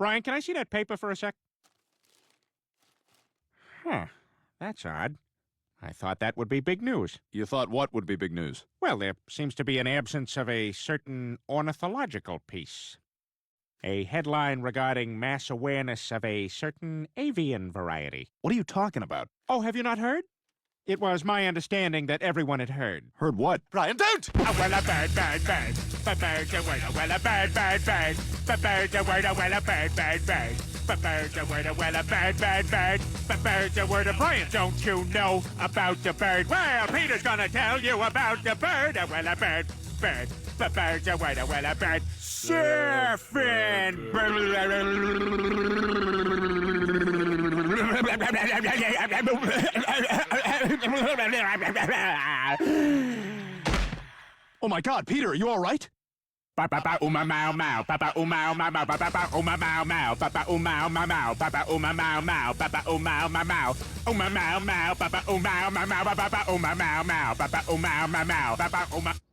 Brian, can I see that paper for a sec? Huh. That's odd. I thought that would be big news. You thought what would be big news? Well, there seems to be an absence of a certain ornithological piece. A headline regarding mass awareness of a certain avian variety. What are you talking about? Oh, have you not heard? It was my understanding that everyone had heard. Heard what? Brian, don't! Oh, well, a bird, bird, bird. A bird, a word, a well, a bird, bird, bird. A bird, a word, a well, a bird, bird, bird. A bird, a word, a well, a bird, bird, bird. A bird, a word, a Brian. Don't you know about the bird? Well, Peter's gonna tell you about the bird. A well, a bird, bird. A bird, a word, a well, a bird. Surfin! Oh my God, Peter, are you all right? Papa uma mau mau, papa uma mau mau, papa uma mau mau, papa uma mau mau, papa uma mau mau, papa uma mau mau, uma mau mau, papa uma mau mau, papa uma mau mau, papa uma mau mau, papa uma